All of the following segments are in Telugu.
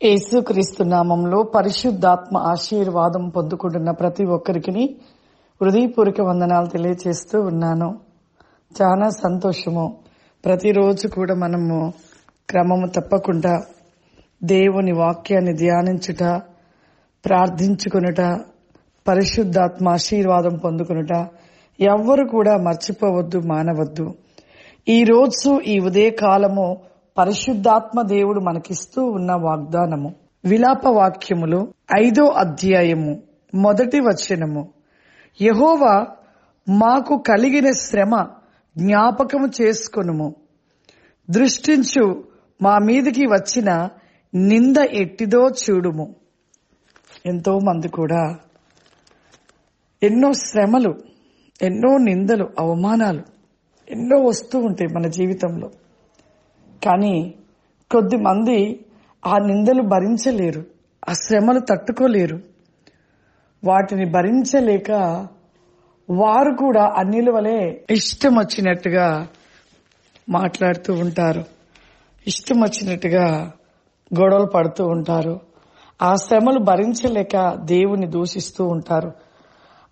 యేసుక్రీస్తు నామంలో పరిశుద్ధాత్మ ఆశీర్వాదం పొందుకుంటున్న ప్రతి ఒక్కరికి హృదయపూర్వక వందనాలు తెలియజేస్తూ ఉన్నాను. చాలా సంతోషము. ప్రతిరోజు కూడా మనము క్రమము తప్పకుండా దేవుని వాక్యాన్ని ధ్యానించుట, ప్రార్థించుకొనుట, పరిశుద్ధాత్మ ఆశీర్వాదం పొందుకొనుట ఎవ్వరు కూడా మర్చిపోవద్దు, మానవద్దు. ఈ రోజు ఈ ఉదయకాలము పరిశుద్ధాత్మ దేవుడు మనకిస్తూ ఉన్న వాగ్దానము విలాప వాక్యములు 5వ అధ్యాయము 1వ వచనము. యెహోవా మాకు కలిగిన శ్రమ జ్ఞాపకము చేసుకొనుము, దృష్టించు మా మీదికి వచ్చిన నింద ఎట్టిదో చూడుము. ఎంతో మంది కూడా ఎన్నో శ్రమలు, ఎన్నో నిందలు, అవమానాలు ఎన్నో వస్తూ ఉంటాయి మన జీవితంలో. కానీ కొద్దిమంది ఆ నిందలు భరించలేరు, ఆ శ్రమలు తట్టుకోలేరు. వాటిని భరించలేక వారు కూడా అన్నిల వలె ఇష్టం వచ్చినట్టుగా మాట్లాడుతూ ఉంటారు, ఇష్టం వచ్చినట్టుగా గొడవలు పడుతూ ఉంటారు. ఆ శ్రమలు భరించలేక దేవుని దూషిస్తూ ఉంటారు.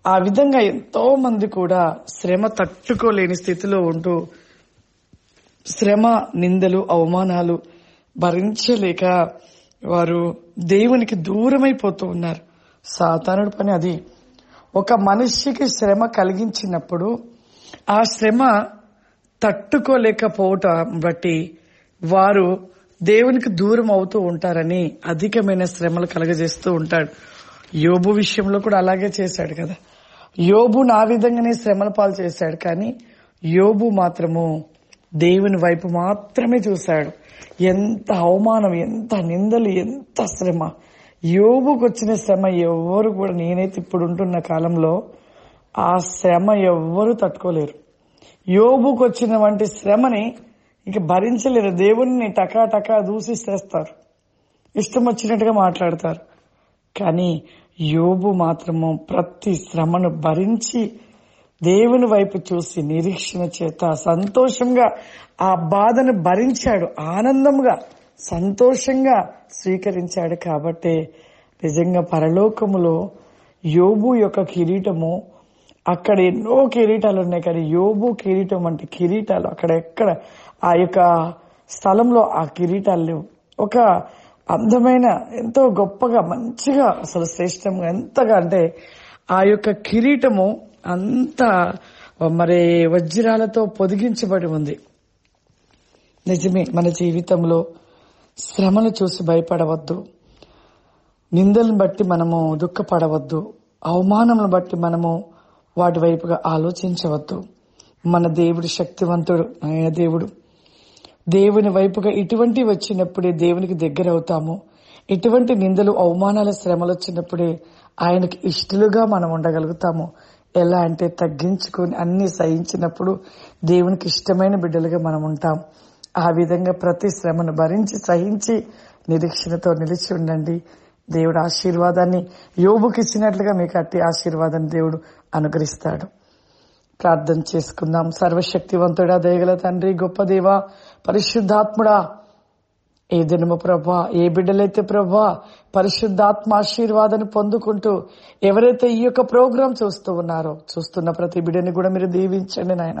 ఆ విధంగా ఎంతో మంది కూడా శ్రమ తట్టుకోలేని స్థితిలో ఉంటూ శ్రమ, నిందలు, అవమానాలు భరించలేక వారు దేవునికి దూరమైపోతూ ఉన్నారు. సాతానుడి పని అది. ఒక మనిషికి శ్రమ కలిగించినప్పుడు ఆ శ్రమ తట్టుకోలేకపోవటం బట్టి వారు దేవునికి దూరం అవుతూ ఉంటారని అధికమైన శ్రమలు కలగజేస్తూ ఉంటాడు. యోబు విషయంలో కూడా అలాగే చేశాడు కదా. యోబు నా విధంగానే శ్రమల పాలు చేశాడు, కానీ యోబు మాత్రము దేవుని వైపు మాత్రమే చూశాడు. ఎంత అవమానం, ఎంత నిందలు, ఎంత శ్రమ. యోబుకు వచ్చిన శ్రమ ఎవ్వరు కూడా, నేనైతే ఇప్పుడు ఉంటున్న కాలంలో ఆ శ్రమ ఎవ్వరు తట్టుకోలేరు. యోబుకు వచ్చిన వంటి శ్రమని ఇక భరించలేరు. దేవుని టకా దూషిస్తేస్తారు, ఇష్టం వచ్చినట్టుగా మాట్లాడతారు. కానీ యోబు మాత్రము ప్రతి శ్రమను భరించి దేవుని వైపు చూసి నిరీక్షణ చేత సంతోషంగా ఆ బాధను భరించాడు, ఆనందంగా సంతోషంగా స్వీకరించాడు. కాబట్టి నిజంగా పరలోకములో యోబు యొక్క కిరీటము, అక్కడ ఎన్నో కిరీటాలు ఉన్నాయి, కానీ యోబు కిరీటం అంటే కిరీటాలు అక్కడ ఎక్కడ ఆ యొక్క స్థలంలో ఆ కిరీటాలు లేవు. ఒక అందమైన, ఎంతో గొప్పగా, మంచిగా, అసలు శ్రేష్టంగా, ఎంతగా అంటే ఆ యొక్క కిరీటము అంత మరి వజ్రాలతో పొదిగించబడి ఉంది. నిజమే, మన జీవితంలో శ్రమను చూసి భయపడవద్దు, నిందలను బట్టి మనము దుఃఖపడవద్దు, అవమానములను బట్టి మనము వాటి వైపుగా ఆలోచించవద్దు. మన దేవుడు శక్తివంతుడు. ఆయన దేవుని వైపుగా ఇటువంటి వచ్చినప్పుడే దేవునికి దగ్గర అవుతాము. ఇటువంటి నిందలు, అవమానాల, శ్రమలు వచ్చినప్పుడే ఆయనకి ఇష్టలుగా మనం ఉండగలుగుతాము. ఎలా అంటే తగ్గించుకొని అన్ని సహించినప్పుడు దేవునికి ఇష్టమైన బిడ్డలుగా మనం ఉంటాం. ఆ విధంగా ప్రతి శ్రమను భరించి సహించి నిరీక్షణతో నిలిచి ఉండండి. దేవుడు ఆశీర్వాదాన్ని యోబుకి ఇచ్చినట్లుగా మీకు అట్టి ఆశీర్వాదాన్ని దేవుడు అనుగ్రహిస్తాడు. ప్రార్థన చేసుకుందాం. సర్వశక్తివంతుడా, దయగల తండ్రి, గొప్ప దేవా, పరిశుద్ధాత్ముడా, ఏ దినము ప్రభా, ఏ బిడ్డలైతే ప్రభా పరిశుద్ధాత్మ ఆశీర్వాదాన్ని పొందుకుంటూ ఎవరైతే ఈ యొక్క ప్రోగ్రాం చూస్తూ ఉన్నారో, చూస్తున్న ప్రతి బిడ్డని కూడా మీరు దీవించండి నాయన,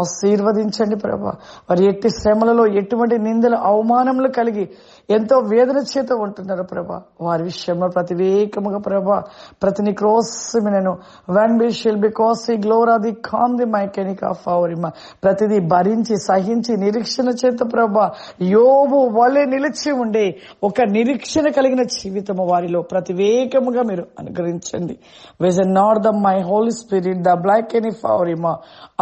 ఆశీర్వదించండి ప్రభా. వారి ఎట్టి శ్రమలలో, ఎటువంటి నిందలు, అవమానములు కలిగి ఎంతో వేదన చేత ఉంటున్నారు ప్రభా. వారి విషయంలో ప్రతివేకముగా ప్రభా, ప్రతిని క్రోసమినను వెన్ బి షిల్ బికాస్ ఈ గ్లోరా ది కామ్ ది మైకెనిక్ ఆఫ్ అవర్ ఇమ, ప్రతిదీ భరించి సహించి నిరీక్షణ చేత ప్రభా యోబు వలె నిలిచి ఉండే ఒక నిరీక్షణ కలిగిన జీవితము వారిలో ప్రతివేకముగా మీరు అనుగ్రహించండి. Vision not the my holy spirit the block any ఫవరిమా,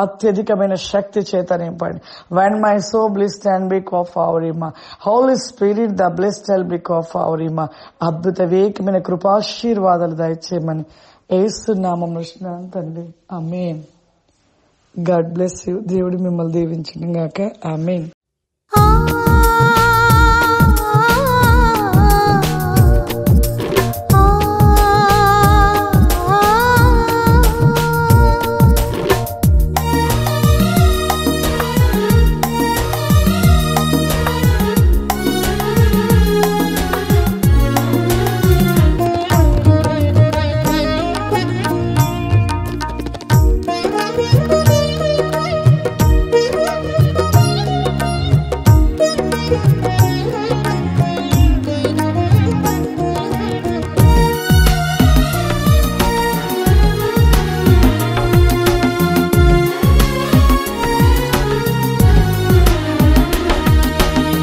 అత్యధికమైన శక్తి చేత నింపండి. When my so blessed and బిక్ ఆఫ్ అవరిమా, holy spirit the blessed and బిక్ ఆఫ్ అవరిమా, అద్భుత వేకమైన కృపాశీర్వాదాలు దయచేయమని యేసు నామములో తండ్రి, ఆమేన్. God bless you. దేవుడు మిమ్మల్ని దీవించును గాక. ఆమేన్.